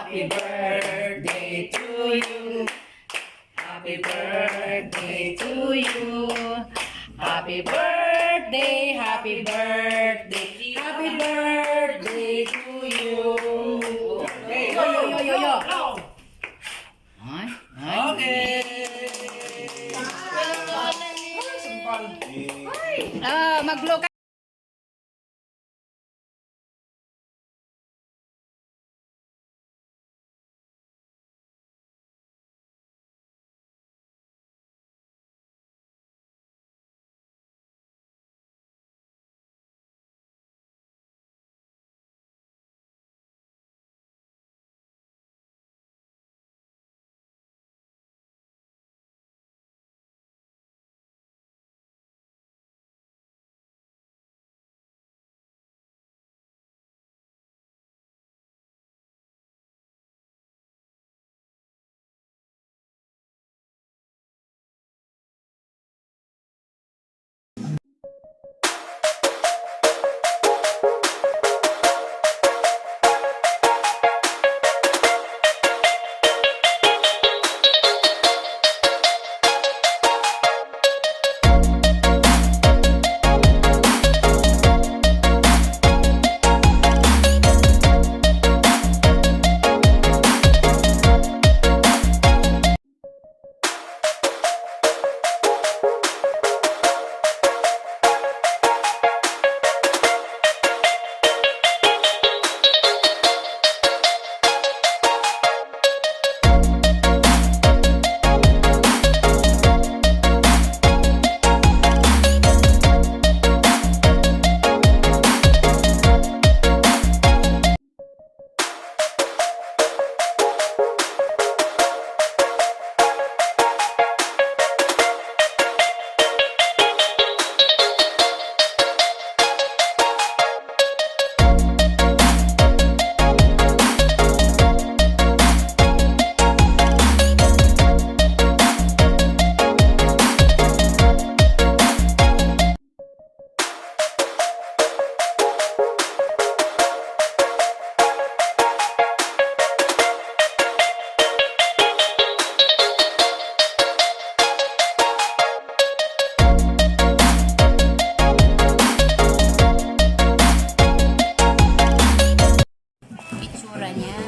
Happy birthday to you. Happy birthday to you. Happy birthday, happy birthday, happy birthday to you. Okay, yo. Okay. Mag-blow ka. Itsura niya.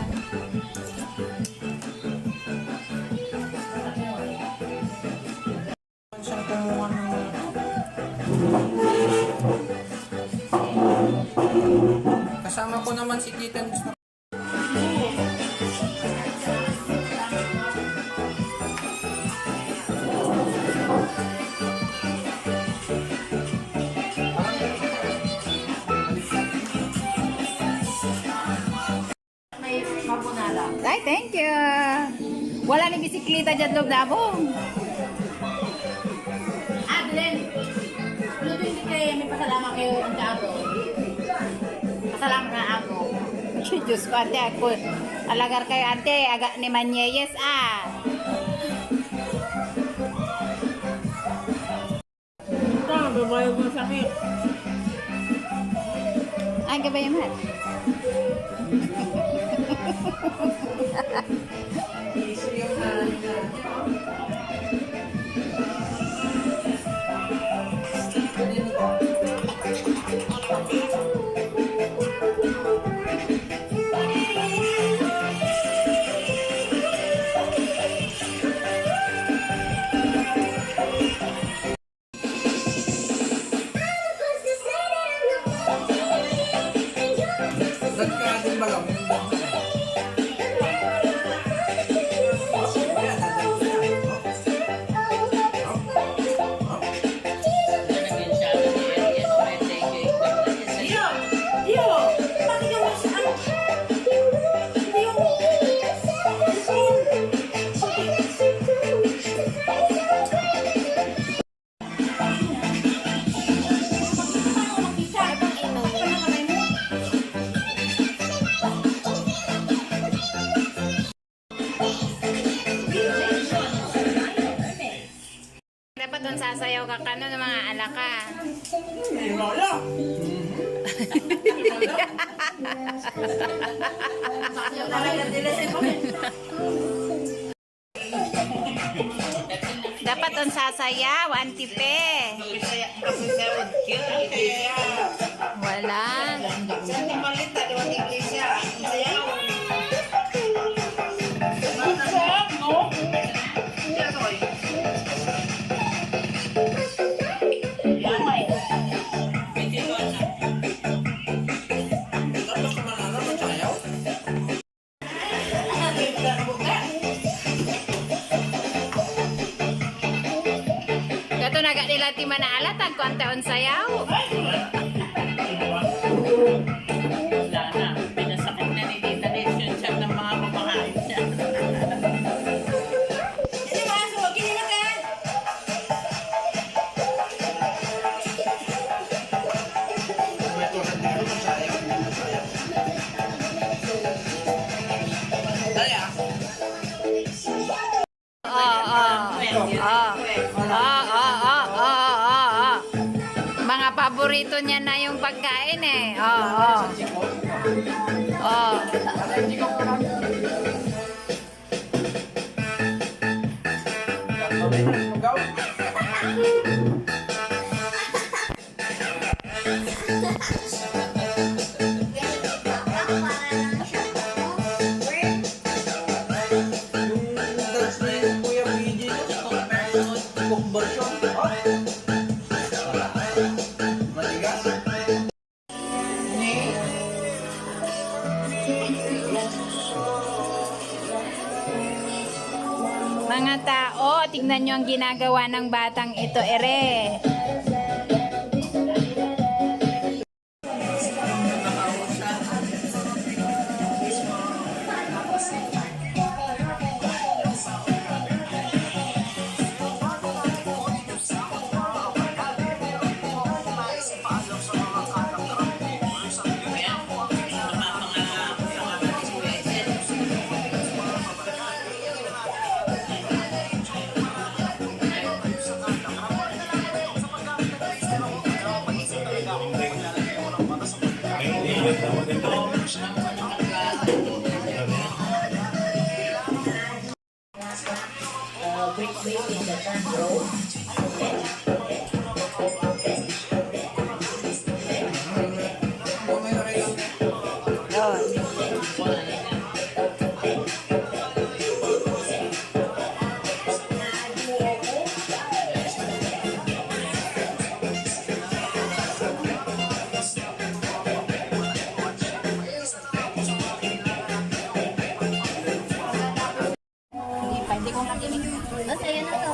Kasama ko naman si Tita Nix na. Ay, thank you. Wala ni bisikleta dyan loob na mo. Glenn, luto hindi kayo, may pasalamat kayo ang ako. Pasalamat na ako. Diyos ko, ante, ako. Alagar kayo, ante. Aga ni Manyeyes, ah. Ito, babayog mo sakit. Ay, gabay mat. Nagkakating ba lang? Dapat doon sasayaw ka kano ng mga alaka. Hindi mo alam. Dapat on sasayaw, antipe. Wala. Tapos ka manalo, magsayaw. Kato naga nila ti manaalat ang konti on sayaw. Wala na. Pinasakit na ni Tita relationship ng mga kumakain niya. Hindi maso, kinila ka. May tulad dito, magsayaw. Dali ah. Mga paborito niya na yung pagkain eh. Oo. Oo. Go. Yung dance na yung Kuya BJ ko, conversion. Matigas. Mga tao, tingnan nyo ang ginagawa ng batang ito, ere. Bumay na kayo. Yun. Hindi ko makinig. Basta yan na to.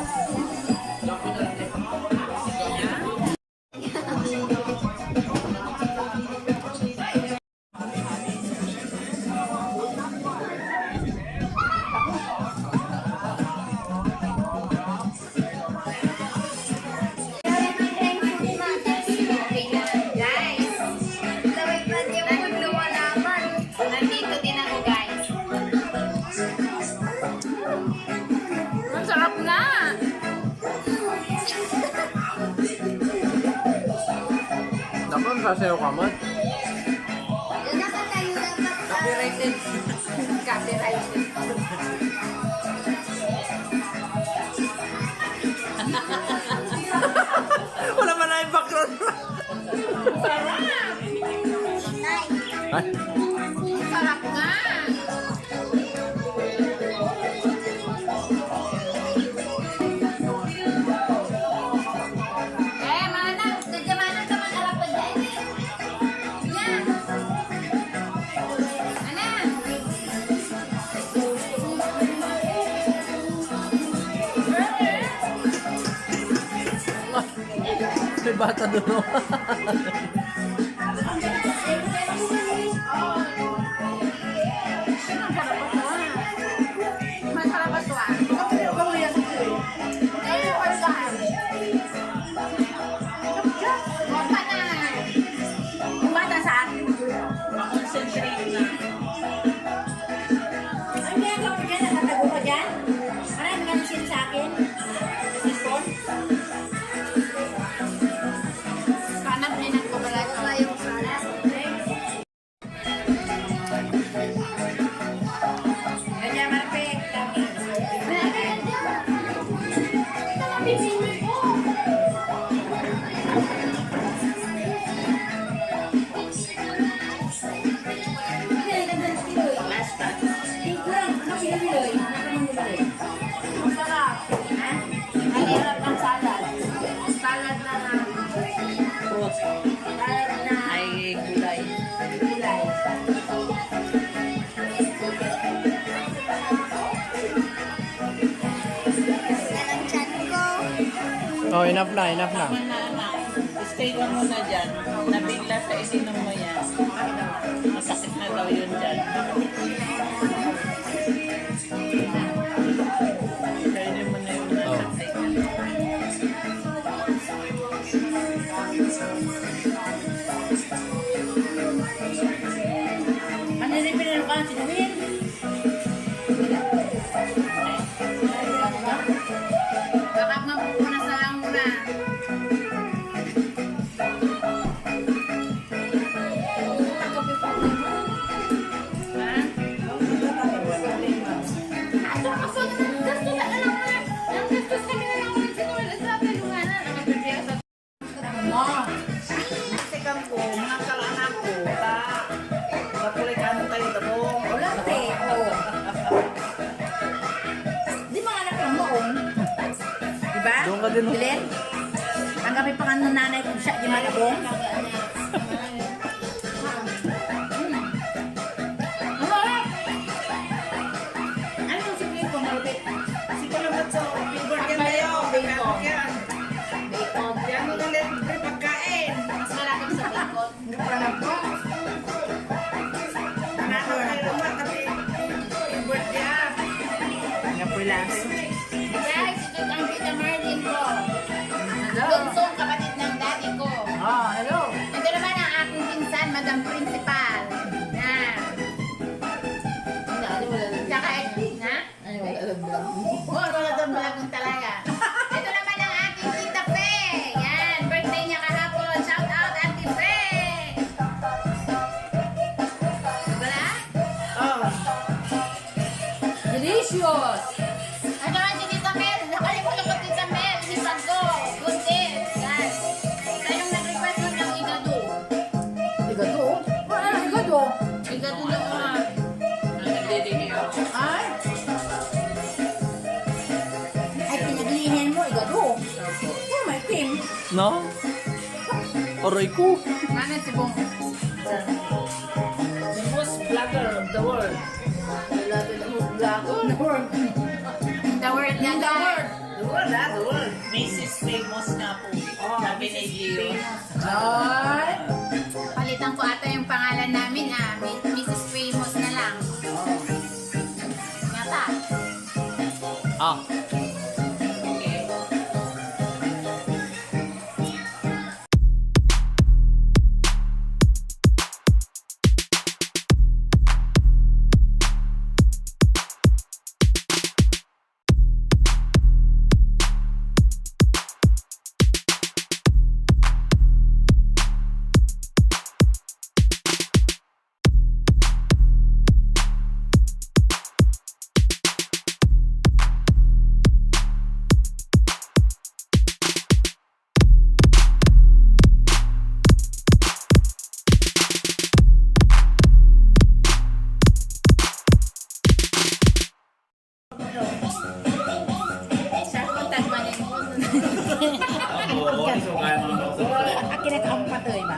Nandito din ako, guys. Ang sarap na. Dapat sasayaw ka man. Copyrighted. Copyrighted. Wala man na yung background. Ay, Sarap nga. Mana, kerja mana teman Arab penjahit? Ya. Mana? may bata doon. Oh. Masarap ba ito ah? Eh, pagkaan. Bota na. Yung bata saan? Concentrate na. Ano ginagawa mo dyan? Natatago ka dyan? Marami nga nasin sa akin. Sipon? Hanap din ang kumalat. Yung salas. Oh, enough na, enough na. Tama na anak. Stay ka muna dyan. Nabigla sa isinom mo yan. Masakit na daw yun dyan. Kainin mo na yung Oh. nasakit. Ano yung pinalo ka? Sinuhin? Baka mapupunas na lang muna. Sikan ko, mga kalanak ko, napulikan tayo dabong. Wala te. Oh. Di mga anak lang noon. Diba? Doon ka din, oh. Bilen? Ang kami pa nga ng nanay kong siya di malabong. Ano yung sabihin ko malupit? Sige naman sa billboard yan tayo. Bacon yan. Bacon. Yan mo na libre pagkain. Mas malapit sa bacon. Hindi pa na po. Nanalo kayo naman kasi billboard yan. Napulas. Guys, ito ang Tita Marlene ko. Hello. Bunsong kapatid ng daddy ko. Oh, hello. Ito naman ang aking pinsan, Madam Principal. Yan. Tsaka, na? Wala doon balagong talaga. Ito naman ang aking Tita Fe. Yan, birthday niya kahapon. Shout out, Auntie Fe. Wala? Oh. Delicious. Ano naman si Tita Mel? Nakalimutan ko Tita Mel. Hisag ko. Good day. Yan. Siya yung nag-request nun ng igado. Igado? Ano igado? Igado na mga. Nagdidihiyo. Ay. Ay, pinaglihan mo, igado. Oh, may cream. No? Aray ko. Ano si Bong? The most vlogger of the world. The word yan. The word. The world, ha? The world. Mrs. Famous nga po. Sabi ni Gio. Ay. Palitan ko ata yung pangalan namin Mrs. Famous na lang. Ngata. Ah. Okay. Siya kung tagmanin mo. Akin na kaong patoy ba?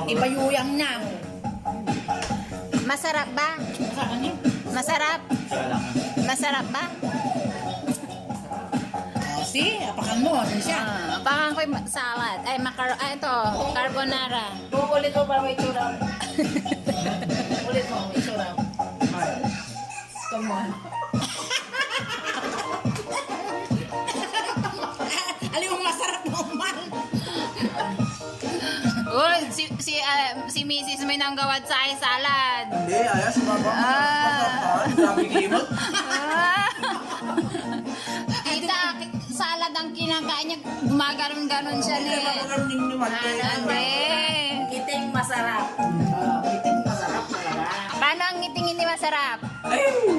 Ipayuyang na. Masarap ba? Masarap? Masarap ba? Si, apakan mo. Ano siya? Apakan ko yung salad. Ay, ito, carbonara. Ulit mo para may tsura. Ulit mo, may tsura. Come on. Alam mo, masarap na umal. Uy, si Mrs. may nanggawad sa ay salad. Hindi, ayos. Mabang. Ah. Sabi kimot. Kita, salad ang kinakain niya. Gumaganon-ganon siya ni. Hindi. Iting masarap. Iting masarap talaga. Paano ang ngiting hindi masarap? Ay!